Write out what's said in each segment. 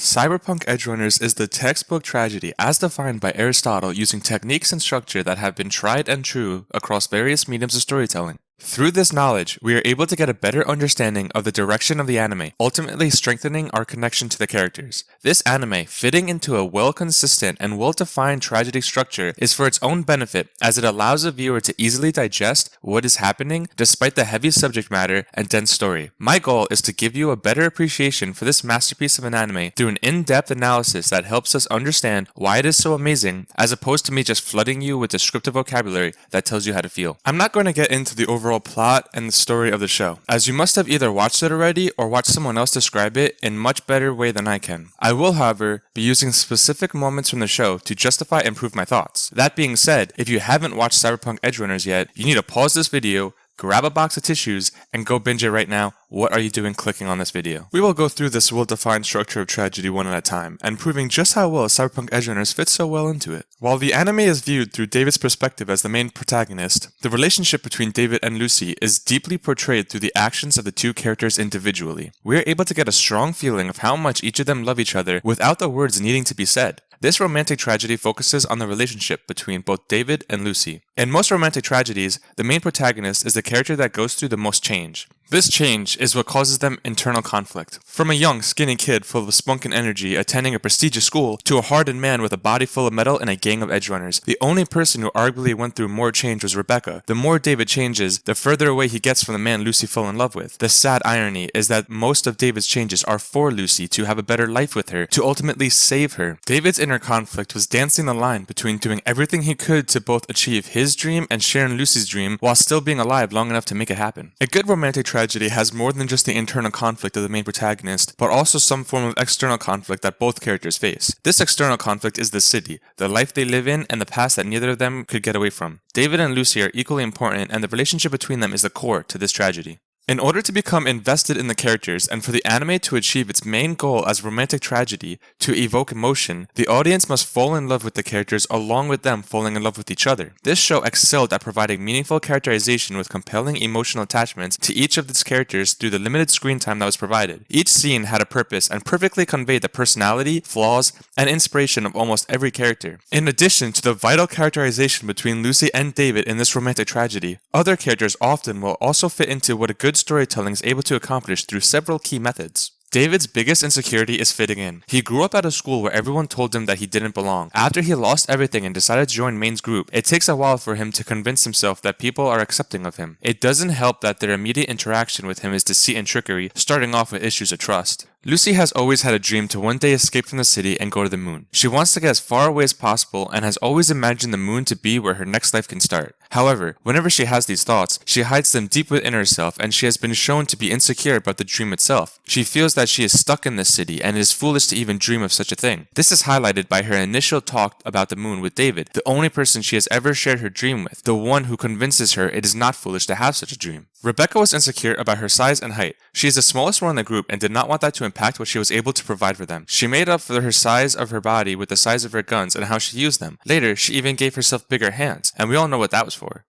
Cyberpunk Edgerunners is the textbook tragedy as defined by Aristotle using techniques and structure that have been tried and true across various mediums of storytelling. Through this knowledge, we are able to get a better understanding of the direction of the anime, ultimately strengthening our connection to the characters. This anime, fitting into a well-consistent and well-defined tragedy structure, is for its own benefit as it allows the viewer to easily digest what is happening despite the heavy subject matter and dense story. My goal is to give you a better appreciation for this masterpiece of an anime through an in-depth analysis that helps us understand why it is so amazing, as opposed to me just flooding you with descriptive vocabulary that tells you how to feel. I'm not going to get into the overall plot and the story of the show, as you must have either watched it already or watched someone else describe it in much better way than I can. I will, however, be using specific moments from the show to justify and prove my thoughts. That being said, if you haven't watched Cyberpunk Edgerunners yet, you need to pause this video, grab a box of tissues, and go binge it right now. What are you doing clicking on this video? We will go through this well-defined structure of tragedy one at a time, and proving just how well Cyberpunk Edgerunners fits so well into it. While the anime is viewed through David's perspective as the main protagonist, the relationship between David and Lucy is deeply portrayed through the actions of the two characters individually. We are able to get a strong feeling of how much each of them love each other without the words needing to be said. This romantic tragedy focuses on the relationship between both David and Lucy. In most romantic tragedies, the main protagonist is the character that goes through the most change. This change is what causes them internal conflict. From a young, skinny kid full of spunk and energy attending a prestigious school to a hardened man with a body full of metal and a gang of edgerunners, the only person who arguably went through more change was Rebecca. The more David changes, the further away he gets from the man Lucy fell in love with. The sad irony is that most of David's changes are for Lucy to have a better life with her, to ultimately save her. David's inner conflict was dancing the line between doing everything he could to both achieve his dream and share in Lucy's dream while still being alive long enough to make it happen. A good romantic tragedy has more than just the internal conflict of the main protagonist, but also some form of external conflict that both characters face. This external conflict is the city, the life they live in, and the past that neither of them could get away from. David and Lucy are equally important, and the relationship between them is the core to this tragedy. In order to become invested in the characters and for the anime to achieve its main goal as romantic tragedy, to evoke emotion, the audience must fall in love with the characters along with them falling in love with each other. This show excelled at providing meaningful characterization with compelling emotional attachments to each of its characters through the limited screen time that was provided. Each scene had a purpose and perfectly conveyed the personality, flaws, and inspiration of almost every character. In addition to the vital characterization between Lucy and David in this romantic tragedy, other characters often will also fit into what a good storytelling is able to accomplish through several key methods. David's biggest insecurity is fitting in. He grew up at a school where everyone told him that he didn't belong. After he lost everything and decided to join Main's group, it takes a while for him to convince himself that people are accepting of him. It doesn't help that their immediate interaction with him is deceit and trickery, starting off with issues of trust. Lucy has always had a dream to one day escape from the city and go to the moon. She wants to get as far away as possible and has always imagined the moon to be where her next life can start. However, whenever she has these thoughts, she hides them deep within herself, and she has been shown to be insecure about the dream itself. She feels that she is stuck in this city and it is foolish to even dream of such a thing. This is highlighted by her initial talk about the moon with David, the only person she has ever shared her dream with, the one who convinces her it is not foolish to have such a dream. Rebecca was insecure about her size and height. She is the smallest one in the group and did not want that to impact what she was able to provide for them. She made up for her size of her body with the size of her guns and how she used them. Later, she even gave herself bigger hands, and we all know what that was for.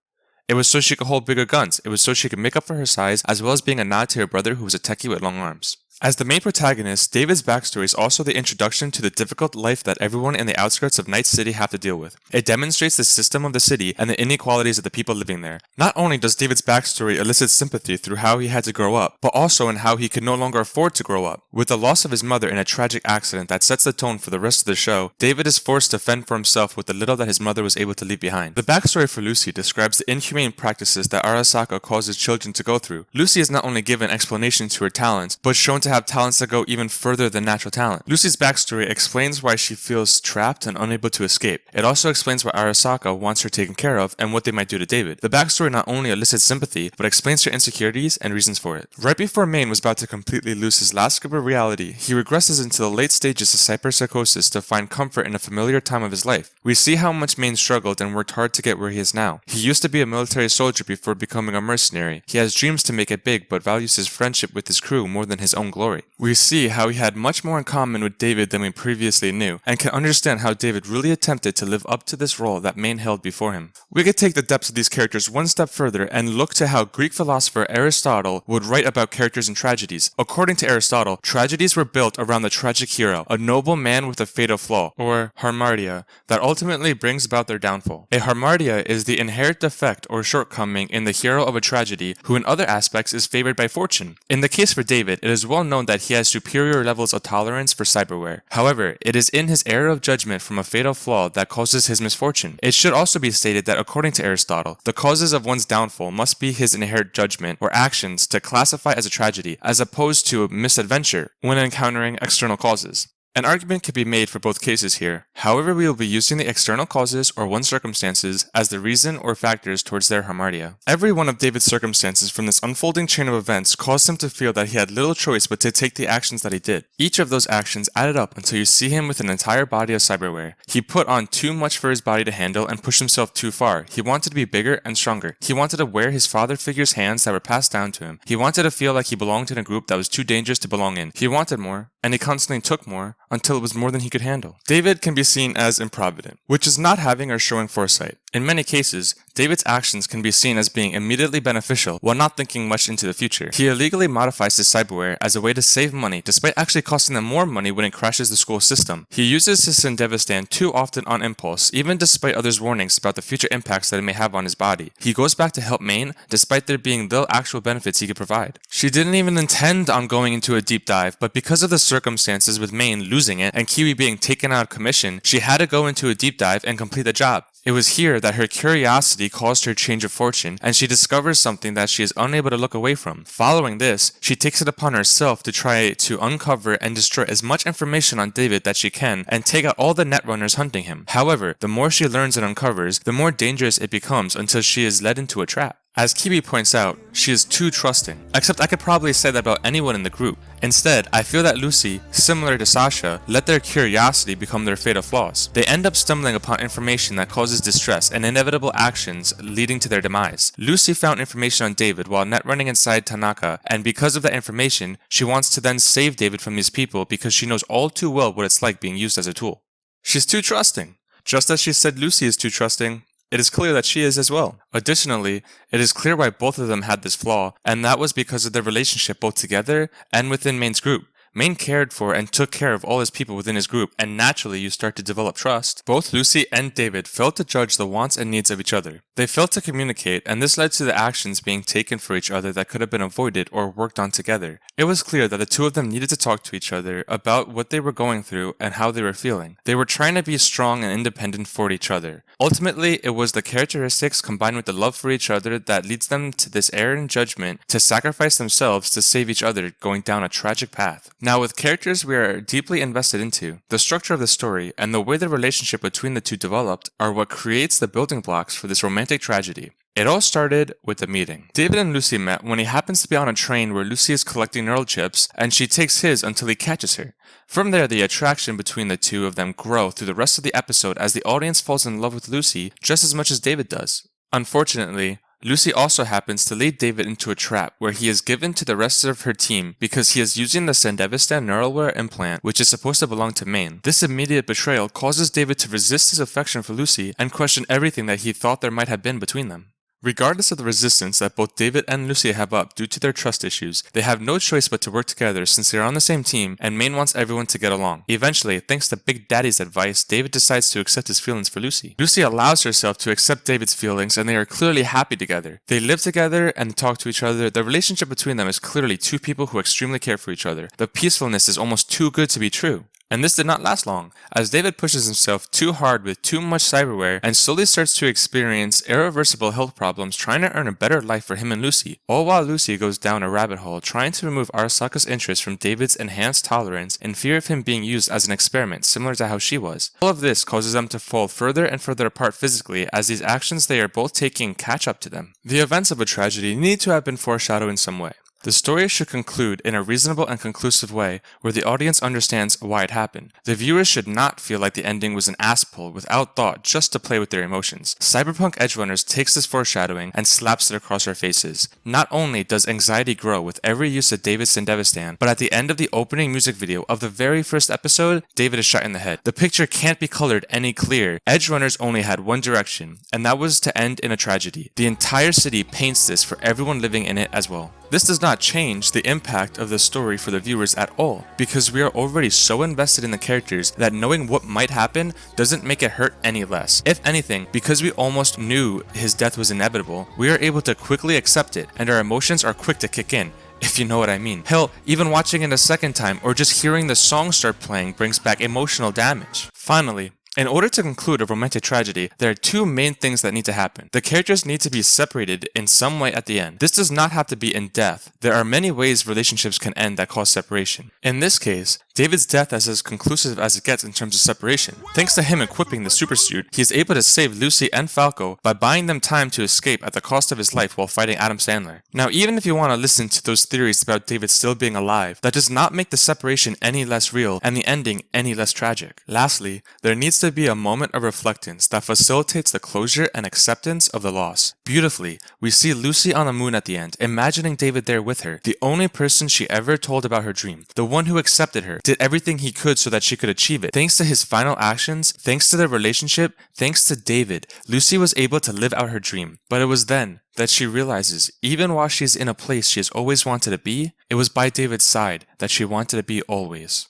It was so she could hold bigger guns. It was so she could make up for her size, as well as being a nod to her brother who was a techie with long arms. As the main protagonist, David's backstory is also the introduction to the difficult life that everyone in the outskirts of Night City have to deal with. It demonstrates the system of the city and the inequalities of the people living there. Not only does David's backstory elicit sympathy through how he had to grow up, but also in how he could no longer afford to grow up. With the loss of his mother in a tragic accident that sets the tone for the rest of the show, David is forced to fend for himself with the little that his mother was able to leave behind. The backstory for Lucy describes the inhumane practices that Arasaka causes children to go through. Lucy is not only given explanation to her talents, but shown to have talents that go even further than natural talent. Lucy's backstory explains why she feels trapped and unable to escape. It also explains why Arasaka wants her taken care of and what they might do to David. The backstory not only elicits sympathy, but explains her insecurities and reasons for it. Right before Main was about to completely lose his last grip of reality, he regresses into the late stages of cyberpsychosis to find comfort in a familiar time of his life. We see how much Main struggled and worked hard to get where he is now. He used to be a military soldier before becoming a mercenary. He has dreams to make it big, but values his friendship with his crew more than his own glory. glory. We see how he had much more in common with David than we previously knew, and can understand how David really attempted to live up to this role that Maine held before him. We could take the depths of these characters one step further and look to how Greek philosopher Aristotle would write about characters and tragedies. According to Aristotle, tragedies were built around the tragic hero, a noble man with a fatal flaw, or Hamartia, that ultimately brings about their downfall. A Hamartia is the inherent defect or shortcoming in the hero of a tragedy who in other aspects is favored by fortune. In the case for David, it is well known that he has superior levels of tolerance for cyberware. However, it is in his error of judgment from a fatal flaw that causes his misfortune. It should also be stated that according to Aristotle, the causes of one's downfall must be his inherent judgment or actions to classify as a tragedy, as opposed to a misadventure when encountering external causes. An argument can be made for both cases here. However, we will be using the external causes or one's circumstances as the reason or factors towards their hamartia. Every one of David's circumstances from this unfolding chain of events caused him to feel that he had little choice but to take the actions that he did. Each of those actions added up until you see him with an entire body of cyberware. He put on too much for his body to handle and pushed himself too far. He wanted to be bigger and stronger. He wanted to wear his father figure's hands that were passed down to him. He wanted to feel like he belonged in a group that was too dangerous to belong in. He wanted more, and he constantly took more, until it was more than he could handle. David can be seen as improvident, which is not having or showing foresight. In many cases, David's actions can be seen as being immediately beneficial while not thinking much into the future. He illegally modifies his cyberware as a way to save money, despite actually costing them more money when it crashes the school system. He uses his Syndevistan too often on impulse, even despite others' warnings about the future impacts that it may have on his body. He goes back to help Maine, despite there being little actual benefits he could provide. She didn't even intend on going into a deep dive, but because of the circumstances with Maine losing it and Kiwi being taken out of commission, she had to go into a deep dive and complete the job. It was here that her curiosity caused her change of fortune, and she discovers something that she is unable to look away from. Following this, she takes it upon herself to try to uncover and destroy as much information on David that she can, and take out all the netrunners hunting him. However, the more she learns and uncovers, the more dangerous it becomes until she is led into a trap. As Kiwi points out, she is too trusting. Except I could probably say that about anyone in the group. Instead, I feel that Lucy, similar to Sasha, let their curiosity become their fatal flaws. They end up stumbling upon information that causes distress and inevitable actions leading to their demise. Lucy found information on David while netrunning inside Tanaka, and because of that information, she wants to then save David from these people because she knows all too well what it's like being used as a tool. She's too trusting. Just as she said Lucy is too trusting, it is clear that she is as well. Additionally, it is clear why both of them had this flaw, and that was because of their relationship both together and within Maine's group. Maine cared for and took care of all his people within his group, and naturally you start to develop trust. Both Lucy and David failed to judge the wants and needs of each other. They failed to communicate, and this led to the actions being taken for each other that could have been avoided or worked on together. It was clear that the two of them needed to talk to each other about what they were going through and how they were feeling. They were trying to be strong and independent for each other. Ultimately, it was the characteristics combined with the love for each other that leads them to this error in judgment to sacrifice themselves to save each other, going down a tragic path. Now, with characters we are deeply invested into, the structure of the story and the way the relationship between the two developed are what creates the building blocks for this romantic tragedy. It all started with the meeting. David and Lucy met when he happens to be on a train where Lucy is collecting neural chips, and she takes his until he catches her. From there, the attraction between the two of them grow through the rest of the episode as the audience falls in love with Lucy just as much as David does. Unfortunately, Lucy also happens to lead David into a trap where he is given to the rest of her team because he is using the Syndevistan neuralware implant, which is supposed to belong to Maine. This immediate betrayal causes David to resist his affection for Lucy and question everything that he thought there might have been between them. Regardless of the resistance that both David and Lucy have up due to their trust issues, they have no choice but to work together since they are on the same team and Maine wants everyone to get along. Eventually, thanks to Big Daddy's advice, David decides to accept his feelings for Lucy. Lucy allows herself to accept David's feelings and they are clearly happy together. They live together and talk to each other. The relationship between them is clearly two people who extremely care for each other. The peacefulness is almost too good to be true. And this did not last long, as David pushes himself too hard with too much cyberware and slowly starts to experience irreversible health problems trying to earn a better life for him and Lucy, all while Lucy goes down a rabbit hole trying to remove Arasaka's interest from David's enhanced tolerance in fear of him being used as an experiment similar to how she was. All of this causes them to fall further and further apart physically as these actions they are both taking catch up to them. The events of a tragedy need to have been foreshadowed in some way. The story should conclude in a reasonable and conclusive way where the audience understands why it happened. The viewers should not feel like the ending was an ass pull without thought just to play with their emotions. Cyberpunk Edgerunners takes this foreshadowing and slaps it across our faces. Not only does anxiety grow with every use of David's Sendevistan, but at the end of the opening music video of the very first episode, David is shot in the head. The picture can't be colored any clearer. Edgerunners only had one direction, and that was to end in a tragedy. The entire city paints this for everyone living in it as well. This does not change the impact of the story for the viewers at all, because we are already so invested in the characters that knowing what might happen doesn't make it hurt any less. If anything, because we almost knew his death was inevitable, we are able to quickly accept it, and our emotions are quick to kick in, if you know what I mean. Hell, even watching it a second time or just hearing the song start playing brings back emotional damage. Finally, in order to conclude a romantic tragedy, there are two main things that need to happen. The characters need to be separated in some way at the end. This does not have to be in death. There are many ways relationships can end that cause separation. In this case, David's death is as conclusive as it gets in terms of separation. Thanks to him equipping the supersuit, he is able to save Lucy and Falco by buying them time to escape at the cost of his life while fighting Adam Sandler. Now, even if you want to listen to those theories about David still being alive, that does not make the separation any less real and the ending any less tragic. Lastly, there needs to be a moment of reflectance that facilitates the closure and acceptance of the loss. Beautifully, we see Lucy on the moon at the end, imagining David there with her, the only person she ever told about her dream, the one who accepted her, did everything he could so that she could achieve it. Thanks to his final actions, thanks to their relationship, thanks to David, Lucy was able to live out her dream. But it was then that she realizes, even while she's in a place she has always wanted to be, it was by David's side that she wanted to be always.